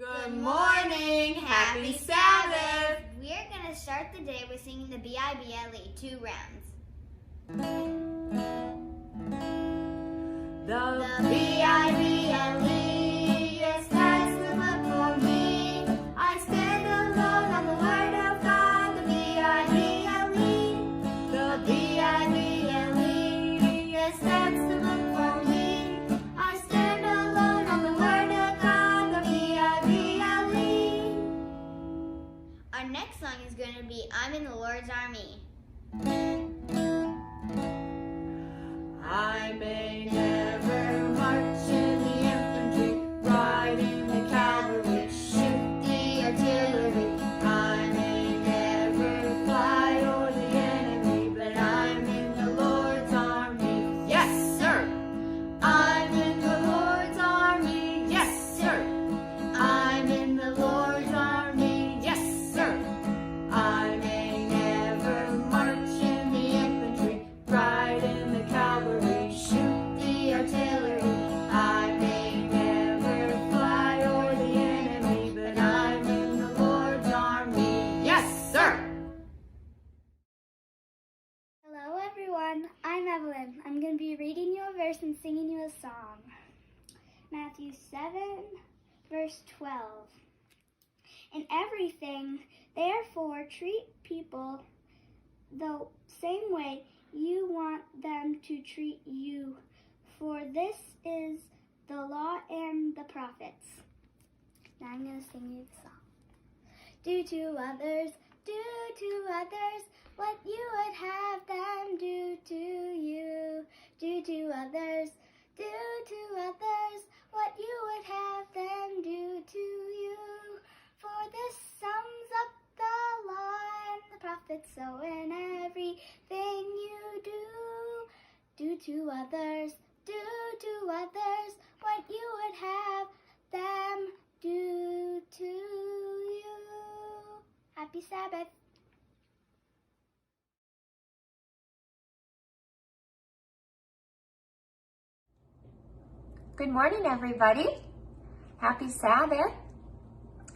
Good morning. Happy Sabbath. We're going to start the day with singing the B-I-B-L-E, 2 rounds. The B-I-B-L-E, yes, that's the book for me. I stand alone on the Word of God, the B-I-B-L-E. The B-I-B-L-E, yes, that's the book for me. I stand alone on the Word of God, the B-I-B-L-E. Our next song is going to be I'm in the Lord's Army. I may never march in the infantry, ride in the cavalry, shoot the artillery. I may never fly o'er the enemy, but I'm in the Lord's army. Yes, sir! I'm in the Lord's army. Yes, sir! I'm in the Lord's army. Yes, sir! I may never march in the infantry, ride in the cavalry, shoot the artillery. I may never fly o'er the enemy, but I'm in the Lord's army. Yes, sir! Hello everyone, I'm Evelyn. I'm going to be reading you a verse and singing you a song. Matthew 7, verse 12. In everything, therefore, treat people the same way you want them to treat you, for this is the law and the prophets. Now I'm going to sing you the song. Do to others what you would have them do to you. Do to others what you would have them do to you. For this sums up the law and the prophets. So in everything you do to others what you would have them do to you. Happy Sabbath. Good morning, everybody. Happy Sabbath.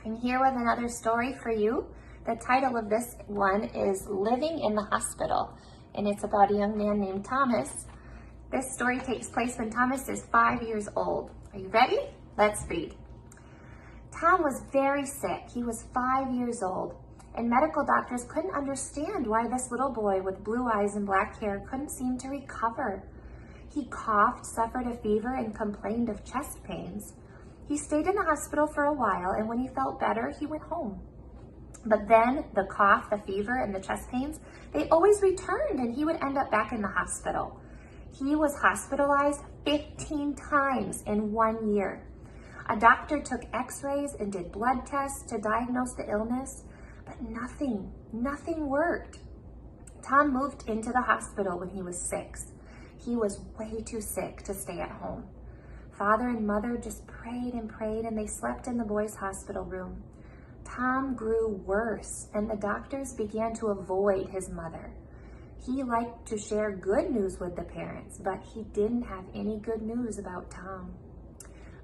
I'm here with another story for you. The title of this one is Living in the Hospital, and it's about a young man named Thomas. This story takes place when Thomas is 5 years old. Are you ready? Let's read. Tom was very sick. He was 5 years old, and medical doctors couldn't understand why this little boy with blue eyes and black hair couldn't seem to recover. He coughed, suffered a fever, and complained of chest pains. He stayed in the hospital for a while, and when he felt better, he went home. But then the cough, the fever, and the chest pains, they always returned, and he would end up back in the hospital. He was hospitalized 15 times in 1 year. A doctor took x-rays and did blood tests to diagnose the illness, but nothing worked. Tom moved into the hospital when he was 6. He was way too sick to stay at home. Father and mother just prayed and prayed, and they slept in the boys' hospital room. Tom grew worse, and the doctors began to avoid his mother. He liked to share good news with the parents, but he didn't have any good news about Tom.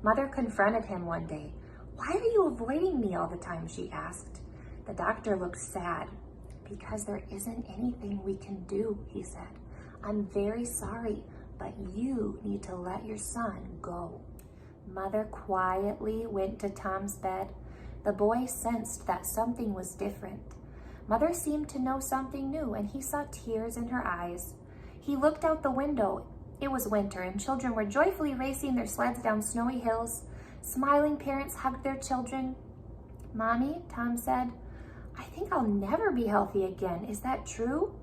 Mother confronted him one day. "Why are you avoiding me all the time?" she asked. The doctor looked sad. "Because there isn't anything we can do," he said. "I'm very sorry, but you need to let your son go." Mother quietly went to Tom's bed. The boy sensed that something was different. Mother seemed to know something new, and he saw tears in her eyes. He looked out the window. It was winter, and children were joyfully racing their sleds down snowy hills. Smiling parents hugged their children. "Mommy," Tom said, "I think I'll never be healthy again. Is that true?"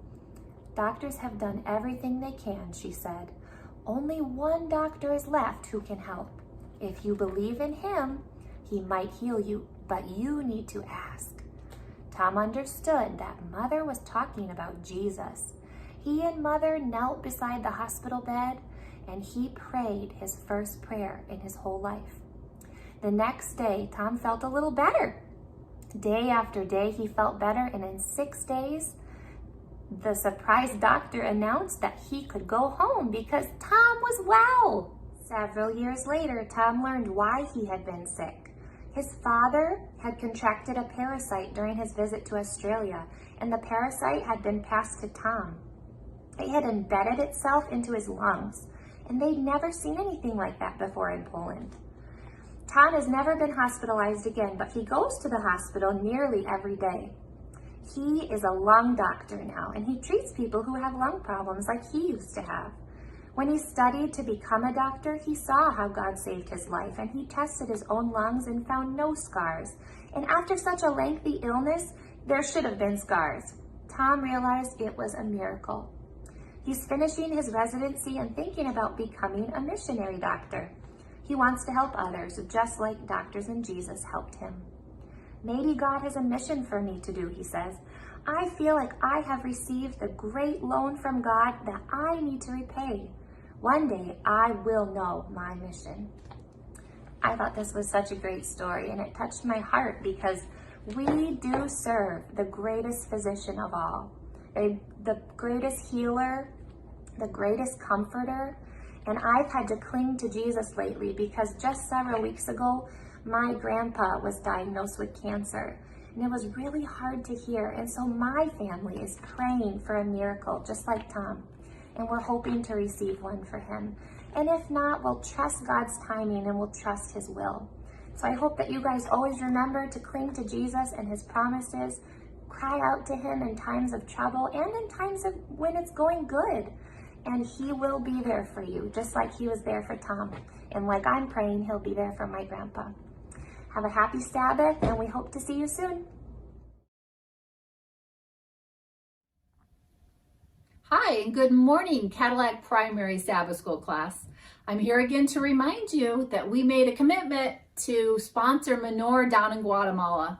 "Doctors have done everything they can," she said. "Only one doctor is left who can help. If you believe in him, he might heal you, but you need to ask." Tom understood that Mother was talking about Jesus. He and Mother knelt beside the hospital bed, and he prayed his first prayer in his whole life. The next day, Tom felt a little better. Day after day, he felt better, and in 6 days, the surprise doctor announced that he could go home because Tom was well. Several years later, Tom learned why he had been sick. His father had contracted a parasite during his visit to Australia, and the parasite had been passed to Tom. It had embedded itself into his lungs, and they'd never seen anything like that before in Poland. Tom has never been hospitalized again, but he goes to the hospital nearly every day. He is a lung doctor now, and he treats people who have lung problems like he used to have. When he studied to become a doctor, he saw how God saved his life, and he tested his own lungs and found no scars. And after such a lengthy illness, there should have been scars. Tom realized it was a miracle. He's finishing his residency and thinking about becoming a missionary doctor. He wants to help others, just like doctors and Jesus helped him. Maybe God has a mission for me to do, he says. I feel like I have received the great loan from God that I need to repay. One day I will know my mission. I thought this was such a great story, and it touched my heart because we do serve the greatest physician of all, the greatest healer, the greatest comforter. And I've had to cling to Jesus lately because just several weeks ago, my grandpa was diagnosed with cancer. And it was really hard to hear. And so my family is praying for a miracle, just like Tom. And we're hoping to receive one for him. And if not, we'll trust God's timing and we'll trust his will. So I hope that you guys always remember to cling to Jesus and his promises. Cry out to him in times of trouble and in times of when it's going good. And he will be there for you, just like he was there for Tom. And like I'm praying, he'll be there for my grandpa. Have a happy Sabbath, and we hope to see you soon. Hi, and good morning, Cadillac Primary Sabbath School class. I'm here again to remind you that we made a commitment to sponsor Manor down in Guatemala.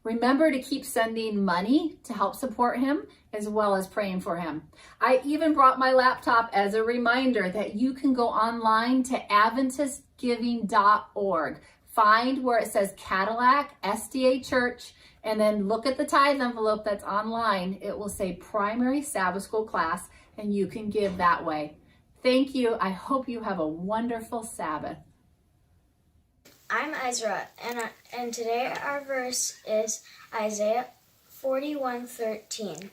Remember to keep sending money to help support him, as well as praying for him. I even brought my laptop as a reminder that you can go online to AdventistGiving.org. Find where it says Cadillac SDA Church, and then look at the tithe envelope that's online. It will say Primary Sabbath School class, and you can give that way. Thank you. I hope you have a wonderful Sabbath. I'm Ezra, and today our verse is Isaiah 41:13.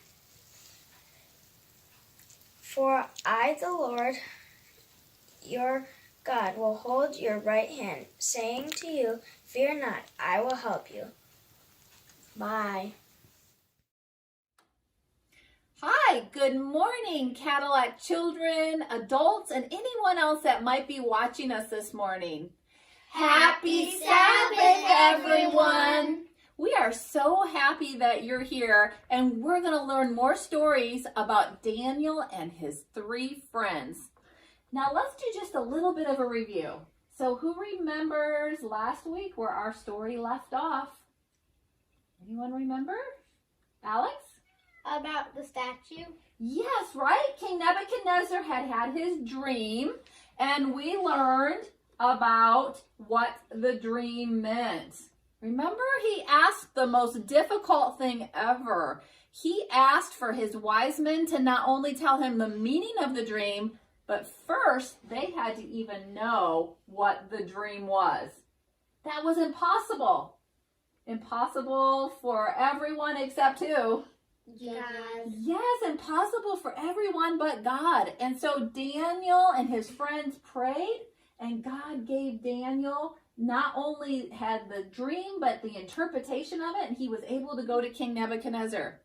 For I, the Lord, your God, will hold your right hand, saying to you, fear not, I will help you. Bye. Hi, good morning, Cadillac children, adults, and anyone else that might be watching us this morning. Happy Sabbath, everyone! We are so happy that you're here, and we're going to learn more stories about Daniel and his 3 friends. Now let's do just a little bit of a review. So who remembers last week where our story left off? Anyone remember? Alex? About the statue? Yes, right? King Nebuchadnezzar had his dream, and we learned about what the dream meant. Remember, he asked the most difficult thing ever. He asked for his wise men to not only tell him the meaning of the dream, but first they had to even know what the dream was. That was impossible. Impossible for everyone except who? God. Yes, impossible for everyone but God. And so Daniel and his friends prayed, and God gave Daniel not only had the dream, but the interpretation of it, and he was able to go to King Nebuchadnezzar.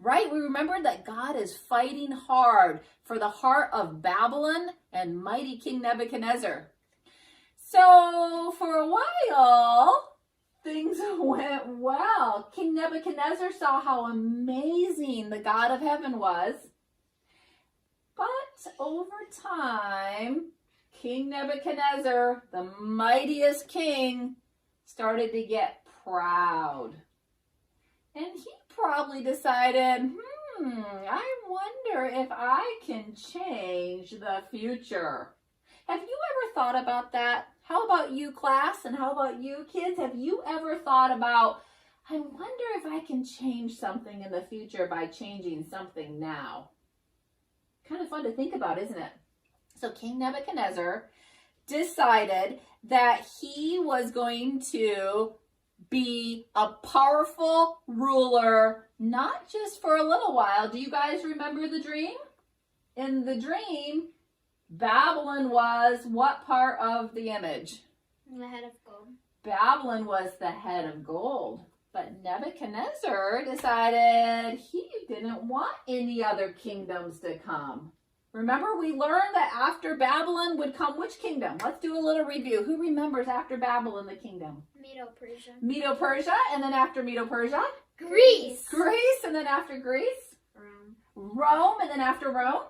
Right? We remember that God is fighting hard for the heart of Babylon and mighty King Nebuchadnezzar. So for a while, things went well. King Nebuchadnezzar saw how amazing the God of heaven was. But over time, King Nebuchadnezzar, the mightiest king, started to get proud. And he probably decided, I wonder if I can change the future. Have you ever thought about that? How about you, class? And how about you, kids? Have you ever thought about, I wonder if I can change something in the future by changing something now? Kind of fun to think about, isn't it? So King Nebuchadnezzar decided that he was going to be a powerful ruler, not just for a little while. Do you guys remember the dream? In the dream, Babylon was what part of the image? The head of gold. Babylon was the head of gold. But Nebuchadnezzar decided he didn't want any other kingdoms to come. Remember, we learned that after Babylon would come which kingdom? Let's do a little review. Who remembers after Babylon the kingdom? Medo-Persia. Medo-Persia, and then after Medo-Persia? Greece. Greece, and then after Greece? Rome. Rome, and then after Rome?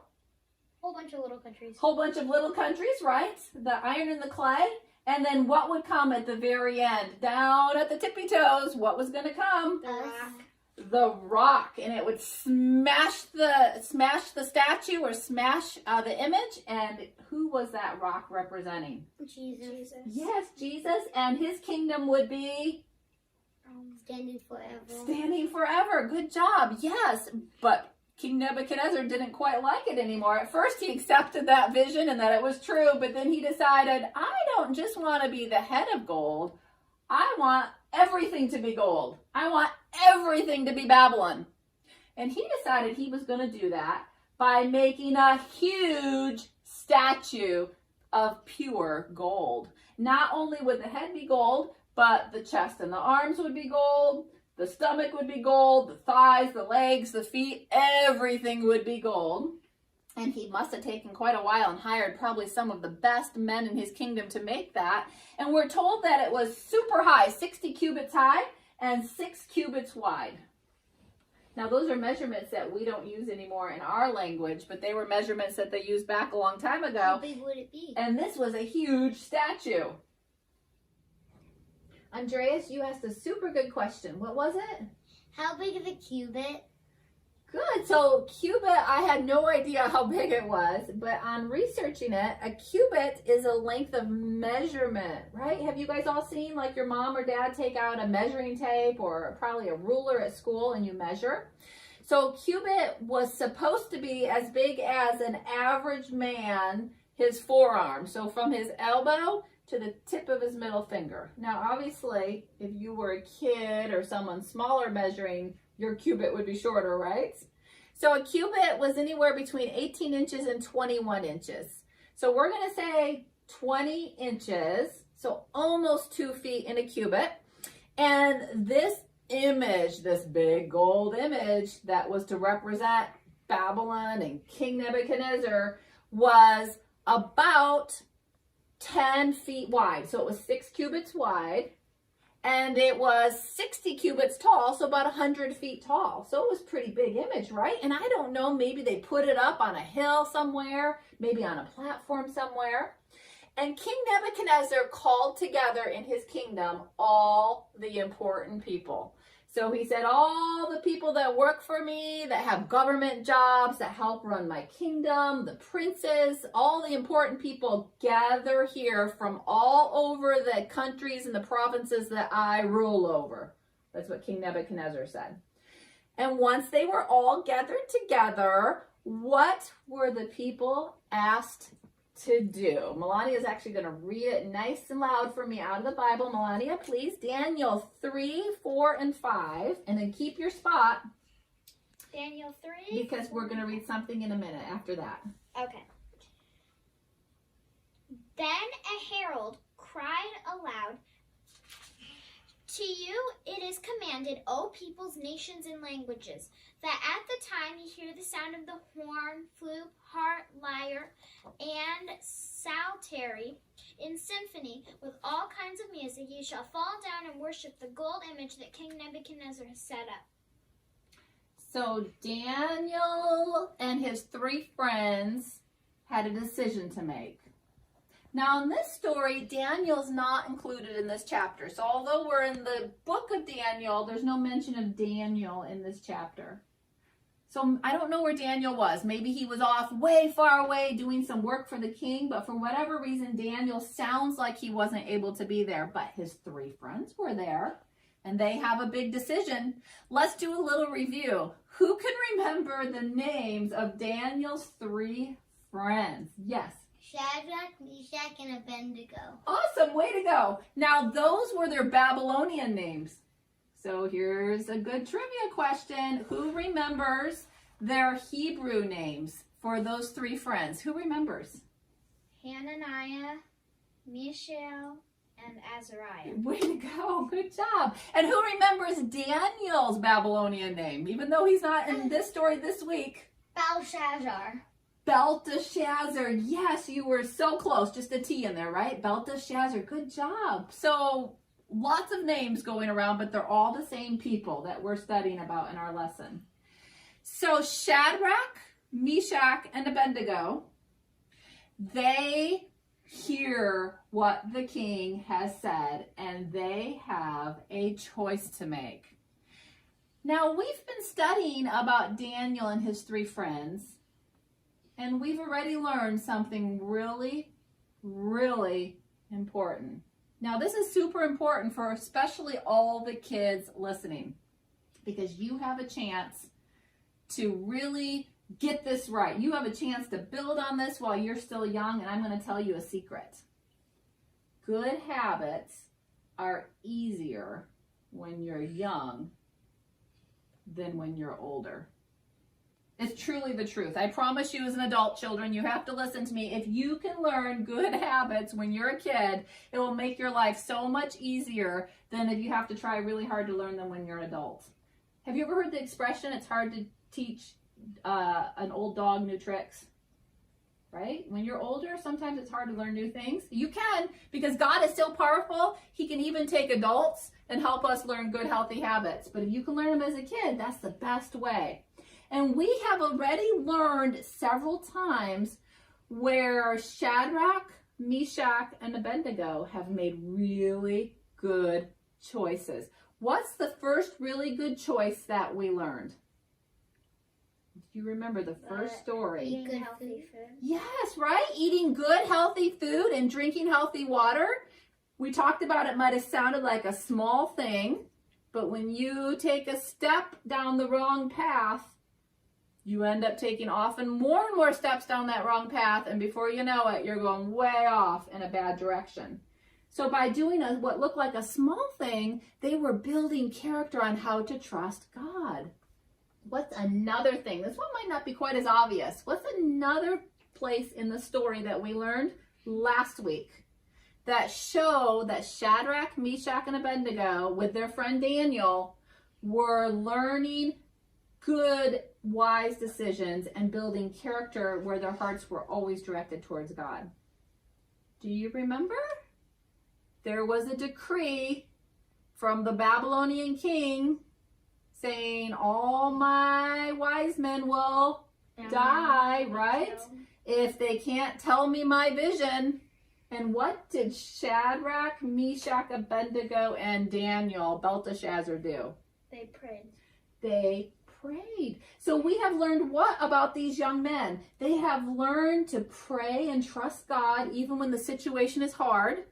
Whole bunch of little countries. Whole bunch of little countries, right? The iron and the clay. And then what would come at the very end? Down at the tippy toes, what was going to come? The rock. The rock, and it would smash the statue or smash the image. And who was that rock representing? Jesus. Yes, Jesus, and his kingdom would be Standing forever. standing forever. Good job. Yes, but King Nebuchadnezzar didn't quite like it anymore. At first he accepted that vision and that it was true, but then he decided, I don't just want to be the head of gold. I want everything to be gold. I want everything to be Babylon. And he decided he was going to do that by making a huge statue of pure gold. Not only would the head be gold, but the chest and the arms would be gold. The stomach would be gold, the thighs, the legs, the feet, everything would be gold. And he must have taken quite a while and hired probably some of the best men in his kingdom to make that. And we're told that it was super high, 60 cubits high and 6 cubits wide. Now those are measurements that we don't use anymore in our language, but they were measurements that they used back a long time ago. How big would it be? And this was a huge statue. Andreas, you asked a super good question. What was it? How big is a cubit? Good. So cubit, I had no idea how big it was, but on researching it, a cubit is a length of measurement, right? Have you guys all seen like your mom or dad take out a measuring tape or probably a ruler at school and you measure? So cubit was supposed to be as big as an average man, his forearm. So from his elbow to the tip of his middle finger. Now, obviously, if you were a kid or someone smaller measuring, your cubit would be shorter, right? So a cubit was anywhere between 18 inches and 21 inches. So we're going to say 20 inches, so almost 2 feet in a cubit. And this image, this big gold image that was to represent Babylon and King Nebuchadnezzar was about 10 feet wide. So it was 6 cubits wide and it was 60 cubits tall, so about 100 feet tall. So it was a pretty big image, right? And I don't know, maybe they put it up on a hill somewhere, maybe on a platform somewhere. And King Nebuchadnezzar called together in his kingdom all the important people. So he said, all the people that work for me, that have government jobs, that help run my kingdom, the princes, all the important people gather here from all over the countries and the provinces that I rule over. That's what King Nebuchadnezzar said. And once they were all gathered together, what were the people asked to do? Melania is actually going to read it nice and loud for me out of the Bible. Melania, please. Daniel 3, 4, and 5. And then keep your spot. Daniel 3. Because we're going to read something in a minute after that. Okay. Then a herald cried aloud, "To you it is commanded, O peoples, nations, and languages, that at the time you hear the sound of the horn, flute, harp, lyre, and psaltery in symphony with all kinds of music, you shall fall down and worship the gold image that King Nebuchadnezzar has set up." So Daniel and his 3 friends had a decision to make. Now in this story, Daniel's not included in this chapter. So although we're in the book of Daniel, there's no mention of Daniel in this chapter. So I don't know where Daniel was. Maybe he was off way far away doing some work for the king, but for whatever reason, Daniel sounds like he wasn't able to be there, but his 3 friends were there and they have a big decision. Let's do a little review. Who can remember the names of Daniel's 3 friends? Yes. Shadrach, Meshach, and Abednego. Awesome, way to go. Now, those were their Babylonian names. So here's a good trivia question. Who remembers their Hebrew names for those three friends? Who remembers? Hananiah, Mishael, and Azariah. Way to go. Good job. And who remembers Daniel's Babylonian name, even though he's not in this story this week? Belshazzar. Belteshazzar. Yes, you were so close. Just a T in there, right? Belteshazzar. Good job. So lots of names going around, but they're all the same people that we're studying about in our lesson. So Shadrach, Meshach, and Abednego, they hear what the king has said, and they have a choice to make. Now, we've been studying about Daniel and his three friends, and we've already learned something really, really important. Now, this is super important for especially all the kids listening, because you have a chance to really get this right. You have a chance to build on this while you're still young, and I'm going to tell you a secret. Good habits are easier when you're young than when you're older. It's truly the truth. I promise you, as an adult, children, you have to listen to me. If you can learn good habits when you're a kid, it will make your life so much easier than if you have to try really hard to learn them when you're an adult. Have you ever heard the expression, it's hard to teach an old dog new tricks? Right? When you're older, sometimes it's hard to learn new things. You can, because God is still powerful. He can even take adults and help us learn good, healthy habits. But if you can learn them as a kid, that's the best way. And we have already learned several times where Shadrach, Meshach, and Abednego have made really good choices. What's the first really good choice that we learned? Do you remember the first story? Eating good healthy food. Yes, right? Eating good, healthy food and drinking healthy water. We talked about it might have sounded like a small thing, but when you take a step down the wrong path, you end up taking often more and more steps down that wrong path, and before you know it, you're going way off in a bad direction. So by doing what looked like a small thing, they were building character on how to trust God. What's another thing? This one might not be quite as obvious. What's another place in the story that we learned last week that show that Shadrach, Meshach, and Abednego with their friend Daniel were learning good, wise decisions and building character where their hearts were always directed towards God? Do you remember? There was a decree from the Babylonian king saying all my wise men will die, right? If they can't tell me my vision. And what did Shadrach, Meshach, Abednego, and Daniel, Belteshazzar, do? They prayed. They prayed. So we have learned what about these young men? They have learned to pray and trust God even when the situation is hard.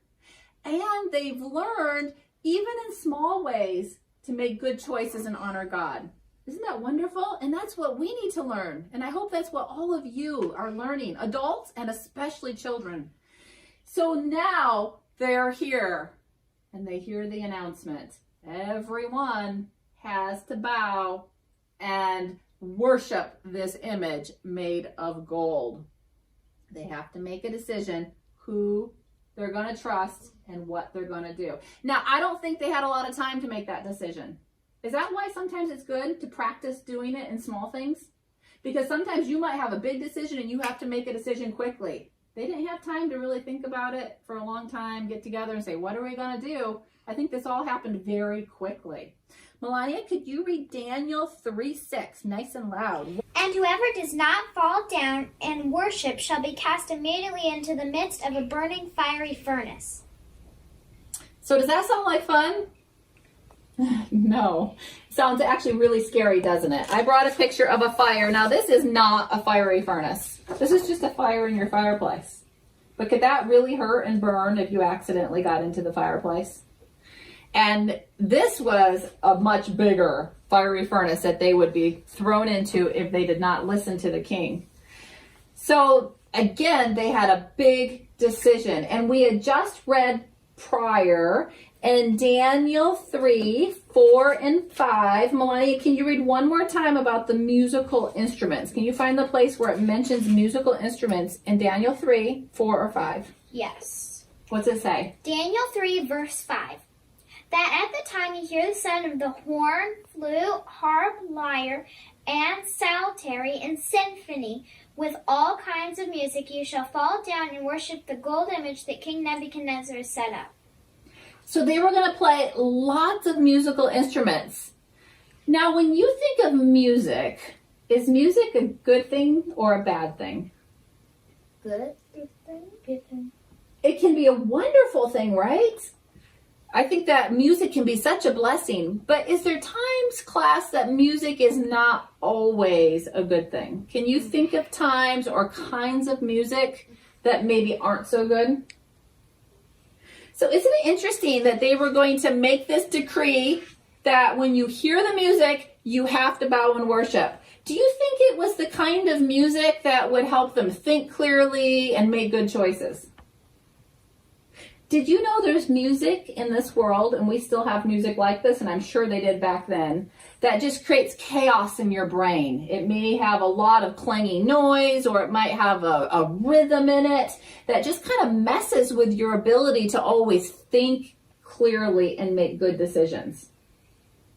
And they've learned, even in small ways, to make good choices and honor God. Isn't that wonderful? And that's what we need to learn. And I hope that's what all of you are learning, adults and especially children. So now they're here and they hear the announcement. Everyone has to bow and worship this image made of gold. They have to make a decision who they're going to trust and what they're going to do. Now, I don't think they had a lot of time to make that decision. Is that why sometimes it's good to practice doing it in small things? Because sometimes you might have a big decision and you have to make a decision quickly. They didn't have time to really think about it for a long time, get together and say, what are we going to do? I think this all happened very quickly. Melania, could you read Daniel 3:6 nice and loud? And whoever does not fall down and worship shall be cast immediately into the midst of a burning fiery furnace. So does that sound like fun? No. Sounds actually really scary, doesn't it? I brought a picture of a fire. Now, this is not a fiery furnace. This is just a fire in your fireplace. But could that really hurt and burn if you accidentally got into the fireplace? And this was a much bigger fiery furnace that they would be thrown into if they did not listen to the king. So again, they had a big decision. And we had just read prior in Daniel 3, 4, and 5. Melania, can you read one more time about the musical instruments? Can you find the place where it mentions musical instruments in Daniel 3, 4, or 5? Yes. What's it say? Daniel 3, verse 5. That at the time you hear the sound of the horn, flute, harp, lyre, and psaltery and symphony, with all kinds of music, you shall fall down and worship the gold image that King Nebuchadnezzar set up. So they were going to play lots of musical instruments. Now, when you think of music, is music a good thing or a bad thing? Good thing. Good thing. It can be a wonderful thing, right? I think that music can be such a blessing. But is there times, class, that music is not always a good thing? Can you think of times or kinds of music that maybe aren't so good? So isn't it interesting that they were going to make this decree that when you hear the music, you have to bow and worship? Do you think it was the kind of music that would help them think clearly and make good choices? Did you know there's music in this world, and we still have music like this, and I'm sure they did back then, that just creates chaos in your brain? It may have a lot of clanging noise, or it might have a rhythm in it that just kind of messes with your ability to always think clearly and make good decisions.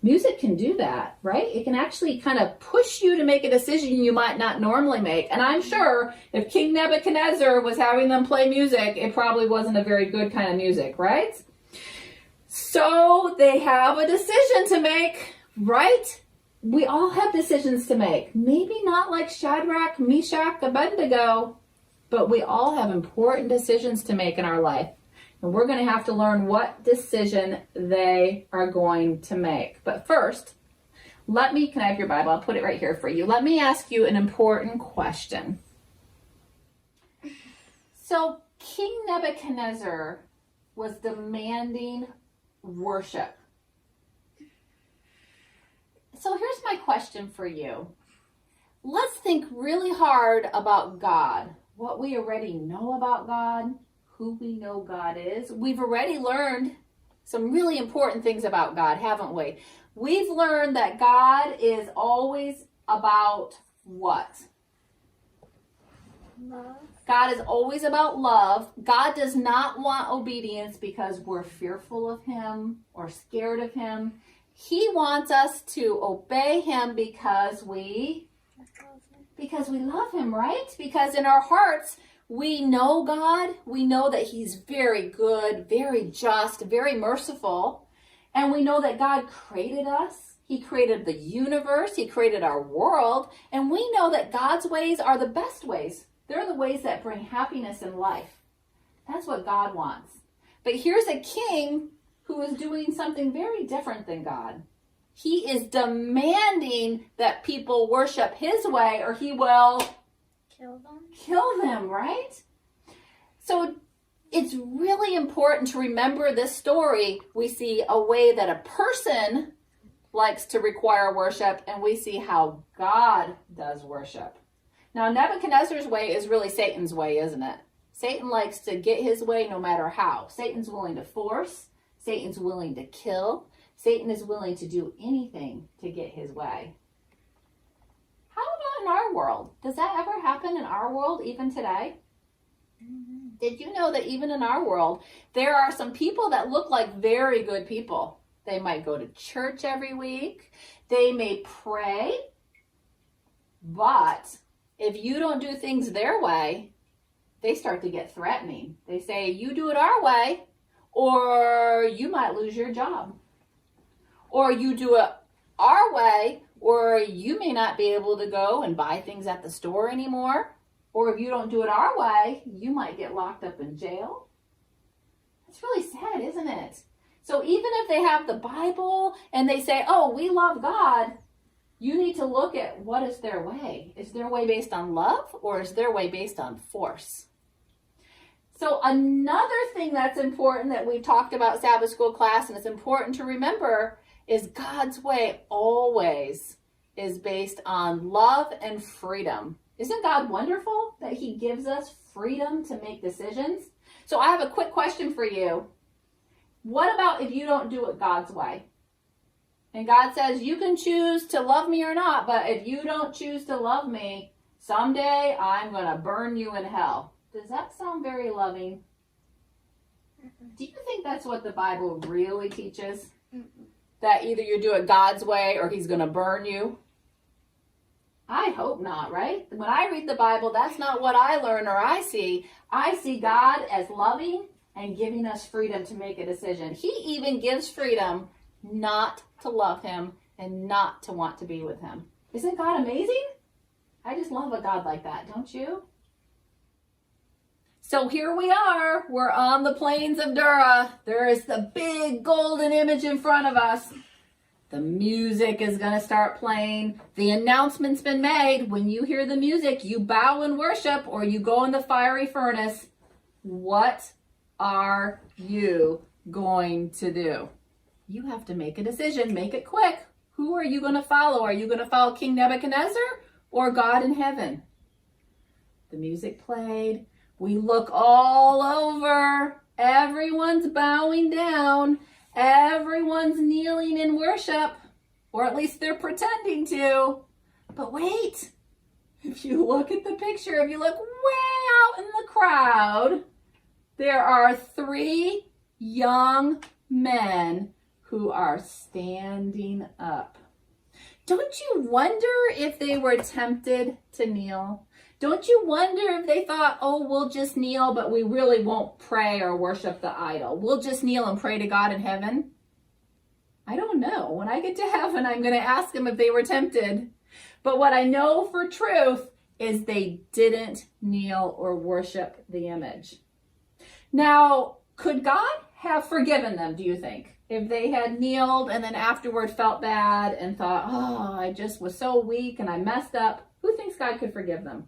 Music can do that, right? It can actually kind of push you to make a decision you might not normally make. And I'm sure if King Nebuchadnezzar was having them play music, it probably wasn't a very good kind of music, right? So they have a decision to make, right? We all have decisions to make. Maybe not like Shadrach, Meshach, Abednego, but we all have important decisions to make in our life. And we're going to have to learn what decision they are going to make. But first, can I have your Bible? I'll put it right here for you. Let me ask you an important question. So King Nebuchadnezzar was demanding worship. So here's my question for you. Let's think really hard about God, what we already know about God, who we know God is. We've already learned some really important things about God, haven't we? We've learned that God is always about what? Love. God is always about love. God does not want obedience because we're fearful of him or scared of him. He wants us to obey him because we love him, right? Because in our hearts, we know God. We know that he's very good, very just, very merciful. And we know that God created us. He created the universe. He created our world. And we know that God's ways are the best ways. They're the ways that bring happiness in life. That's what God wants. But here's a king who is doing something very different than God. He is demanding that people worship his way or he will kill them, right? So it's really important to remember this story. We see a way that a person likes to require worship, and we see how God does worship. Now, Nebuchadnezzar's way is really Satan's way, isn't it? Satan likes to get his way no matter how. Satan's willing to force. Satan's willing to kill. Satan is willing to do anything to get his way. How about in our world? Does that ever happen in our world, even today? Mm-hmm. Did you know that even in our world, there are some people that look like very good people? They might go to church every week. They may pray. But if you don't do things their way, they start to get threatening. They say, you do it our way, or you might lose your job. Or you do it our way, or you may not be able to go and buy things at the store anymore. Or if you don't do it our way, you might get locked up in jail. It's really sad, isn't it? So even if they have the Bible and they say, oh, we love God, you need to look at what is their way. Is their way based on love, or is their way based on force? So another thing that's important that we've talked about Sabbath school class, and it's important to remember, is God's way always is based on love and freedom. Isn't God wonderful that he gives us freedom to make decisions? So I have a quick question for you. What about if you don't do it God's way? And God says, you can choose to love me or not, but if you don't choose to love me, someday I'm going to burn you in hell. Does that sound very loving? Do you think that's what the Bible really teaches? That either you do it God's way or he's going to burn you? I hope not, right? When I read the Bible, that's not what I learn or I see. I see God as loving and giving us freedom to make a decision. He even gives freedom not to love him and not to want to be with him. Isn't God amazing? I just love a God like that, don't you? So here we are. We're on the plains of Dura. There is the big golden image in front of us. The music is going to start playing. The announcement's been made. When you hear the music, you bow and worship or you go in the fiery furnace. What are you going to do? You have to make a decision. Make it quick. Who are you going to follow? Are you going to follow King Nebuchadnezzar or God in heaven? The music played. We look all over. Everyone's bowing down. Everyone's kneeling in worship, or at least they're pretending to. But wait, if you look at the picture, if you look way out in the crowd, there are 3 young men who are standing up. Don't you wonder if they were tempted to kneel? Don't you wonder if they thought, oh, we'll just kneel, but we really won't pray or worship the idol. We'll just kneel and pray to God in heaven? I don't know. When I get to heaven, I'm going to ask them if they were tempted. But what I know for truth is they didn't kneel or worship the image. Now, could God have forgiven them, do you think? If they had kneeled and then afterward felt bad and thought, oh, I just was so weak and I messed up, who thinks God could forgive them?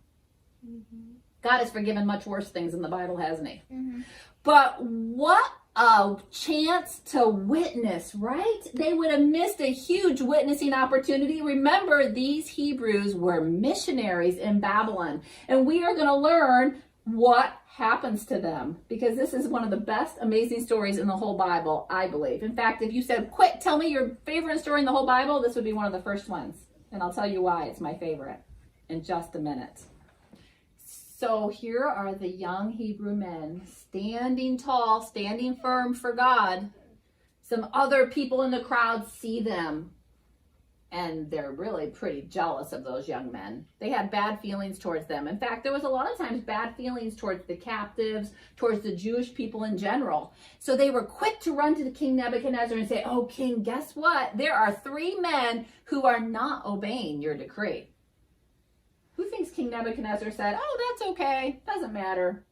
God has forgiven much worse things in the Bible, hasn't he? But what a chance to witness, right? They would have missed a huge witnessing opportunity. Remember, these Hebrews were missionaries in Babylon. And we are going to learn what happens to them, because this is one of the best amazing stories in the whole Bible, I believe. In fact, if you said, quick, tell me your favorite story in the whole Bible, this would be one of the first ones. And I'll tell you why it's my favorite in just a minute. So here are the young Hebrew men standing tall, standing firm for God. Some other people in the crowd see them, and they're really pretty jealous of those young men. They had bad feelings towards them. In fact, there was a lot of times bad feelings towards the captives, towards the Jewish people in general. So they were quick to run to the King Nebuchadnezzar and say, oh, King, guess what? There are 3 men who are not obeying your decree. Who thinks King Nebuchadnezzar said, oh, that's okay, doesn't matter?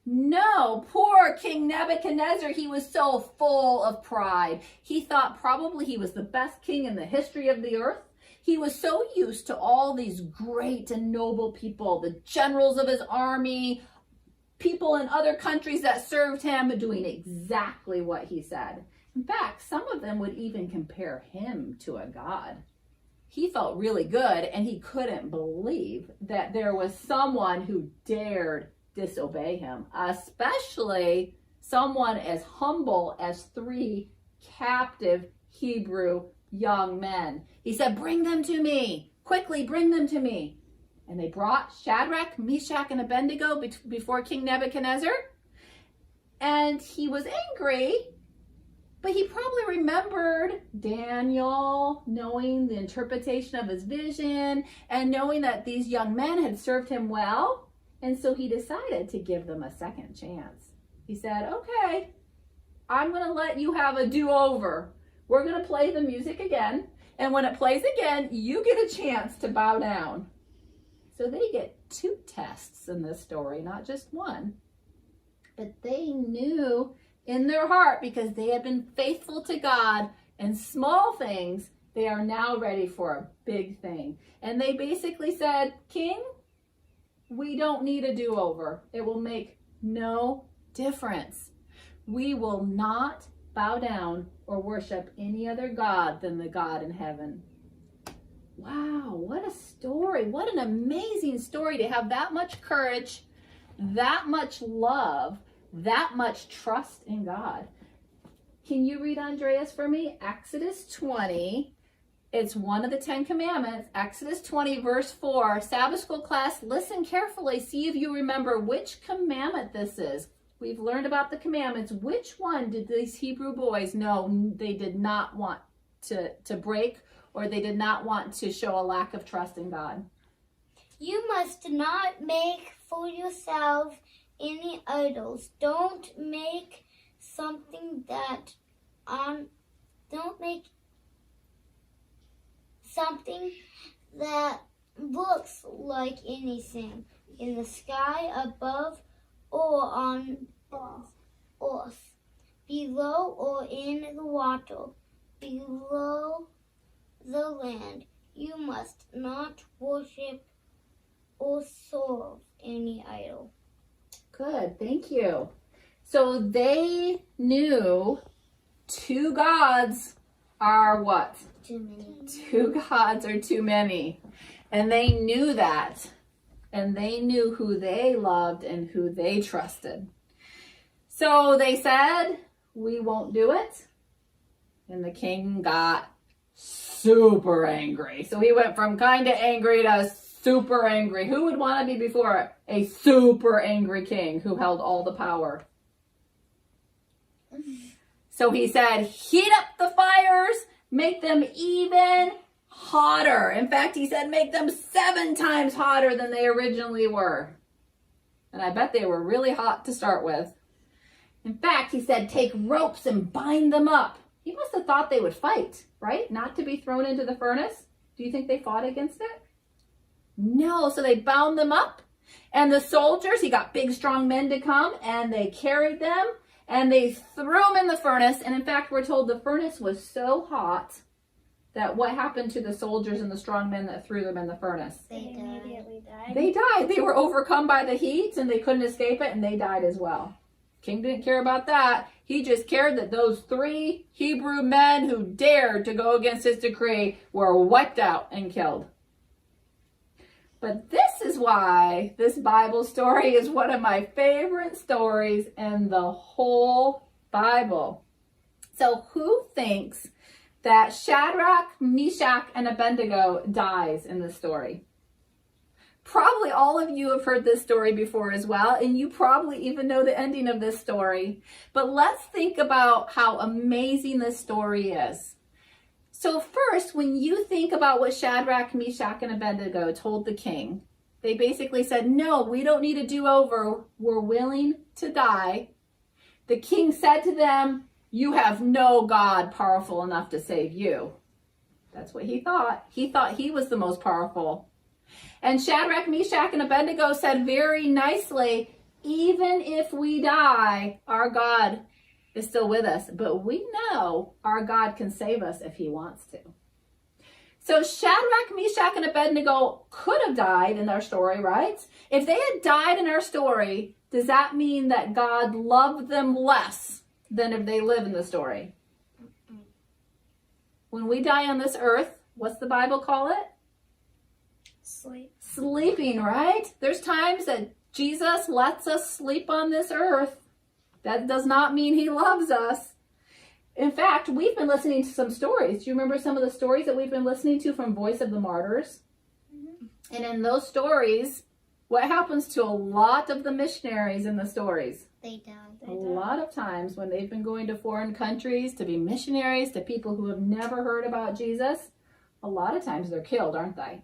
No, poor King Nebuchadnezzar, he was so full of pride. He thought probably he was the best king in the history of the earth. He was so used to all these great and noble people, the generals of his army, people in other countries that served him, doing exactly what he said. In fact, some of them would even compare him to a god. He felt really good, and he couldn't believe that there was someone who dared disobey him, especially someone as humble as 3 captive Hebrew young men. He said, bring them to me. Quickly, bring them to me. And they brought Shadrach, Meshach, and Abednego before King Nebuchadnezzar. And he was angry, but he probably remembered Daniel, knowing the interpretation of his vision and knowing that these young men had served him well. And so he decided to give them a second chance. He said, okay, I'm going to let you have a do-over. We're going to play the music again. And when it plays again, you get a chance to bow down. So they get 2 tests in this story, not just one. But they knew in their heart, because they had been faithful to God in small things, they are now ready for a big thing. And they basically said, King, we don't need a do-over. It will make no difference. We will not bow down or worship any other God than the God in heaven. Wow, what a story. What an amazing story to have that much courage, that much love, that much trust in God. Can you read, Andreas, for me? Exodus 20. It's one of the 10 commandments. Exodus 20, verse 4. Sabbath school class, listen carefully. See if you remember which commandment this is. We've learned about the commandments. Which one did these Hebrew boys know they did not want to break, or they did not want to show a lack of trust in God? You must not make for yourself any idols. Don't make something that looks like anything in the sky above or on earth, below or in the water, below the land. You must not worship or serve any idol. Good, thank you. So they knew two gods are what? Too many. Two gods are too many. And they knew that. And they knew who they loved and who they trusted. So they said, we won't do it. And the king got super angry. So he went from kind of angry to super angry. Who would want to be before a super angry king who held all the power? So he said, heat up the fires, make them even hotter. In fact, he said, make them 7 times hotter than they originally were. And I bet they were really hot to start with. In fact, he said, take ropes and bind them up. He must have thought they would fight, right? Not to be thrown into the furnace. Do you think they fought against it? No, so they bound them up. And the soldiers, he got big, strong men to come, and they carried them, and they threw them in the furnace. And in fact, we're told the furnace was so hot that what happened to the soldiers and the strong men that threw them in the furnace? They immediately died. They died. They were overcome by the heat, and they couldn't escape it, and they died as well. King didn't care about that. He just cared that those 3 Hebrew men who dared to go against his decree were wiped out and killed. But this is why this Bible story is one of my favorite stories in the whole Bible. So who thinks that Shadrach, Meshach, and Abednego dies in this story? Probably all of you have heard this story before as well, and you probably even know the ending of this story. But let's think about how amazing this story is. So first, when you think about what Shadrach, Meshach, and Abednego told the king, they basically said, no, we don't need a do-over. We're willing to die. The king said to them, you have no God powerful enough to save you. That's what he thought. He thought he was the most powerful. And Shadrach, Meshach, and Abednego said very nicely, even if we die, our God is still with us. But we know our God can save us if he wants to. So Shadrach, Meshach, and Abednego could have died in our story, right? If they had died in our story, does that mean that God loved them less than if they live in the story? When we die on this earth, what's the Bible call it? Sleeping, right? There's times that Jesus lets us sleep on this earth. That does not mean he loves us. In fact, we've been listening to some stories. Do you remember some of the stories that we've been listening to from Voice of the Martyrs? Mm-hmm. And in those stories, what happens to a lot of the missionaries in the stories? They die. A lot of times when they've been going to foreign countries to be missionaries to people who have never heard about Jesus, a lot of times they're killed, aren't they?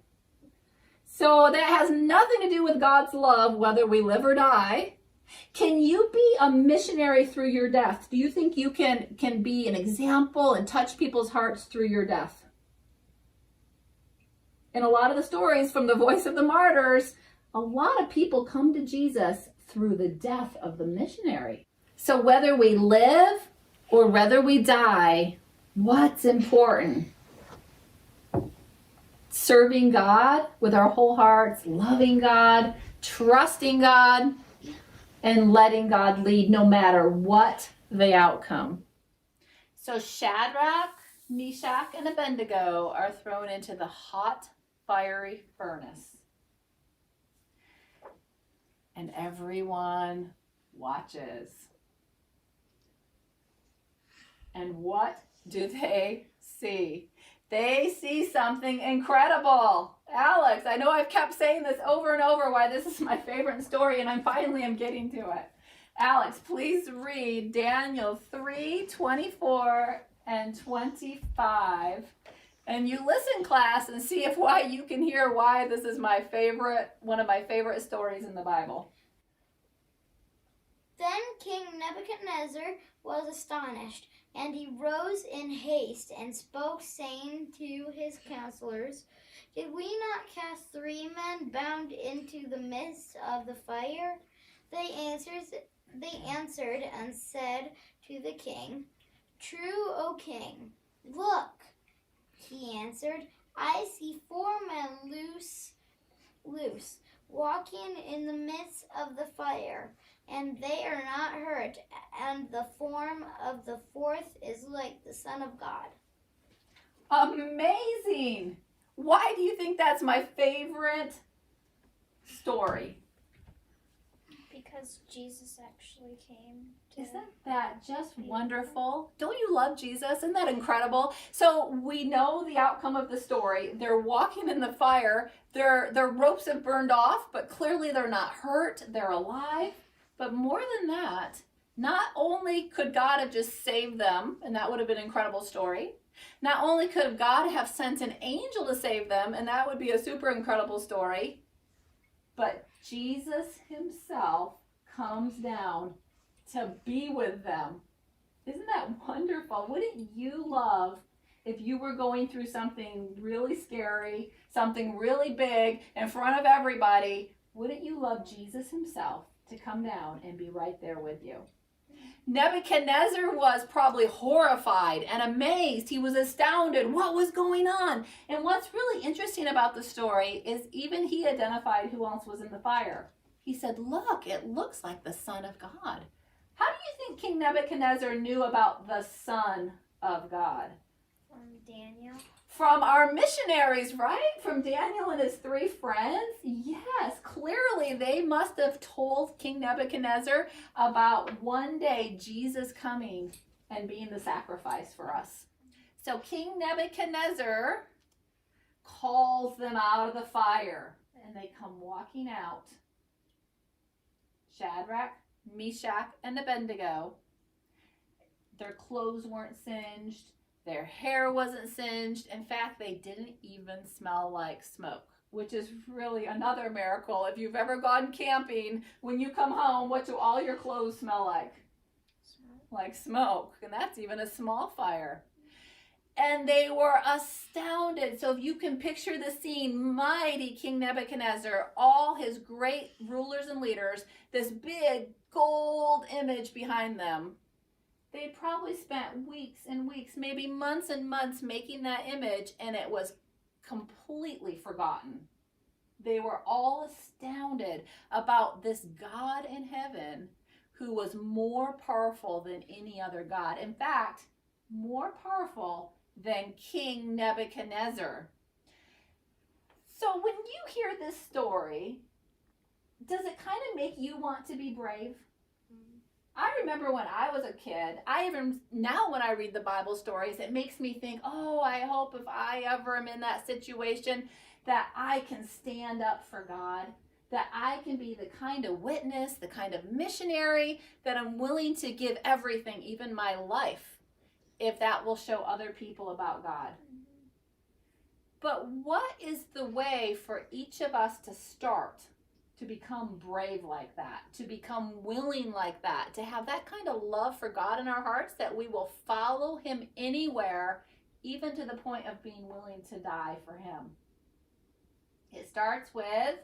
So that has nothing to do with God's love, whether we live or die. Can you be a missionary through your death? Do you think you can be an example and touch people's hearts through your death? In a lot of the stories from the Voice of the Martyrs, a lot of people come to Jesus through the death of the missionary. So whether we live or whether we die, what's important? Serving God with our whole hearts, loving God, trusting God, and letting God lead no matter what the outcome. So Shadrach, Meshach, and Abednego are thrown into the hot, fiery furnace. And everyone watches. And what do they see? They see something incredible. Alex, I know I've kept saying this over and over why this is my favorite story, and finally I'm getting to it. Alex, please read Daniel 3:24 and 25. And you listen, class, and see if why you can hear why this is my favorite, one of my favorite stories in the Bible. Then King Nebuchadnezzar was astonished, and he rose in haste and spoke, saying to his counselors, "Did we not cast 3 men bound into the midst of the fire?" They answered and said to the king, "True, O king." "Look," he answered, "I see 4 men loose, walking in the midst of the fire, and they are not hurt, and the form of the 4th is like the Son of God." Amazing! Why do you think that's my favorite story? Because Jesus actually came to... Isn't that just wonderful? Don't you love Jesus? Isn't that incredible? So we know the outcome of the story. They're walking in the fire. Their ropes have burned off, but clearly they're not hurt. They're alive. But more than that, not only could God have just saved them, and that would have been an incredible story, not only could God have sent an angel to save them, and that would be a super incredible story, but Jesus himself comes down to be with them. Isn't that wonderful? Wouldn't you love if you were going through something really scary, something really big in front of everybody? Wouldn't you love Jesus himself to come down and be right there with you? Nebuchadnezzar was probably horrified and amazed. He was astounded. What was going on? And what's really interesting about the story is even he identified who else was in the fire. He said, "Look, it looks like the Son of God." How do you think King Nebuchadnezzar knew about the Son of God? From Daniel. From our missionaries, right? From Daniel and his 3 friends? Yes, clearly they must have told King Nebuchadnezzar about one day Jesus coming and being the sacrifice for us. So King Nebuchadnezzar calls them out of the fire, and they come walking out. Shadrach, Meshach, and Abednego. Their clothes weren't singed. Their hair wasn't singed. In fact, they didn't even smell like smoke, which is really another miracle. If you've ever gone camping, when you come home, what do all your clothes smell like? Smoke. Like smoke. And that's even a small fire. And they were astounded. So if you can picture the scene, mighty King Nebuchadnezzar, all his great rulers and leaders, this big gold image behind them. They probably spent weeks and weeks, maybe months and months making that image, and it was completely forgotten. They were all astounded about this God in heaven who was more powerful than any other God. In fact, more powerful than King Nebuchadnezzar. So when you hear this story, does it kind of make you want to be brave? I remember when I was a kid, now when I read the Bible stories, it makes me think, oh, I hope if I ever am in that situation that I can stand up for God, that I can be the kind of witness, the kind of missionary, that I'm willing to give everything, even my life, if that will show other people about God. But what is the way for each of us to start to become brave like that, to become willing like that, to have that kind of love for God in our hearts that we will follow him anywhere, even to the point of being willing to die for him? It starts with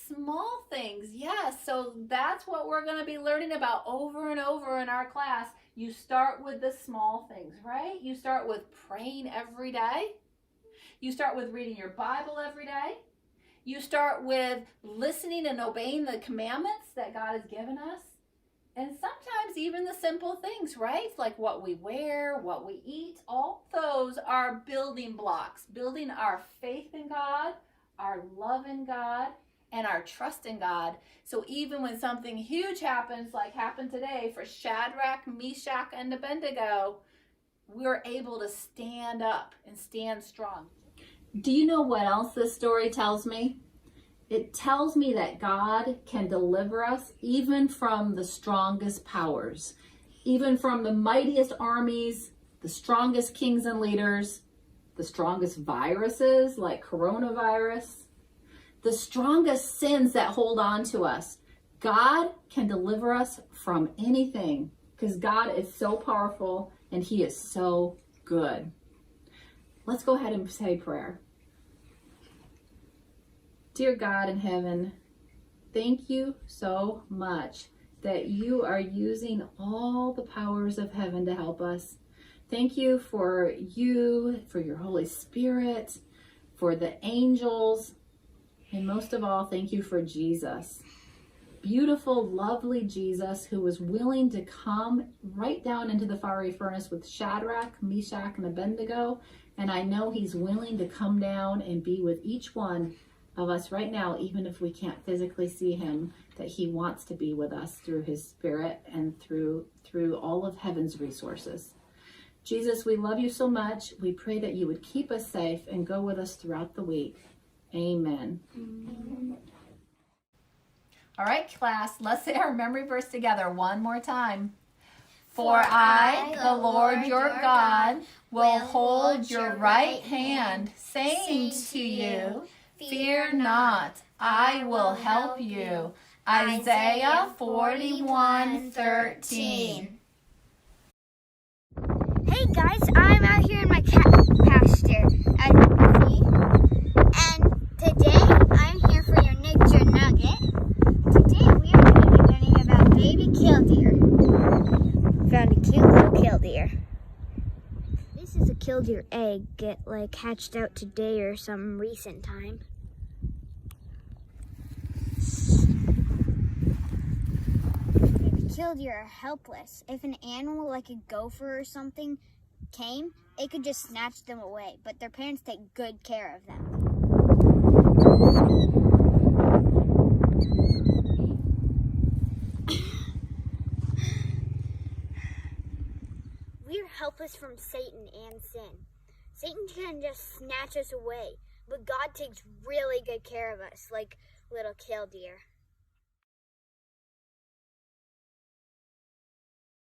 small things. Yes, so that's what we're going to be learning about over and over in our class. You start with the small things, right? You start with praying every day. You start with reading your Bible every day. You start with listening and obeying the commandments that God has given us. And sometimes even the simple things, right? Like what we wear, what we eat, all those are building blocks, building our faith in God, our love in God, and our trust in God. So even when something huge happens, like happened today for Shadrach, Meshach, and Abednego, we're able to stand up and stand strong. Do you know what else this story tells me? It tells me that God can deliver us even from the strongest powers, even from the mightiest armies, the strongest kings and leaders, the strongest viruses like coronavirus, the strongest sins that hold on to us. God can deliver us from anything because God is so powerful and he is so good. Let's go ahead and say prayer. Dear God in heaven, thank you so much that you are using all the powers of heaven to help us. Thank you for your Holy Spirit, for the angels, and most of all, thank you for Jesus. Beautiful, lovely Jesus who was willing to come right down into the fiery furnace with Shadrach, Meshach, and Abednego. And I know he's willing to come down and be with each one of us right now, even if we can't physically see him, that he wants to be with us through his Spirit and through all of heaven's resources. Jesus, we love you so much. We pray that you would keep us safe and go with us throughout the week. Amen. Amen. All right, class, let's say our memory verse together one more time. For I, the Lord your God, will hold your right hand, saying to you, fear not, I will help you. Isaiah 41:13. Hey guys, I'm out here in my cat pasture, as you can see. And today, I'm here for your nature nugget. Today, we are going to be learning about baby killdeer. Found a cute little killdeer. This is a killdeer egg, hatched out today or some recent time. Baby killdeer are helpless. If an animal like a gopher or something came, it could just snatch them away, but their parents take good care of them. We're helpless from Satan and sin. Satan can just snatch us away, but God takes really good care of us, like little killdeer.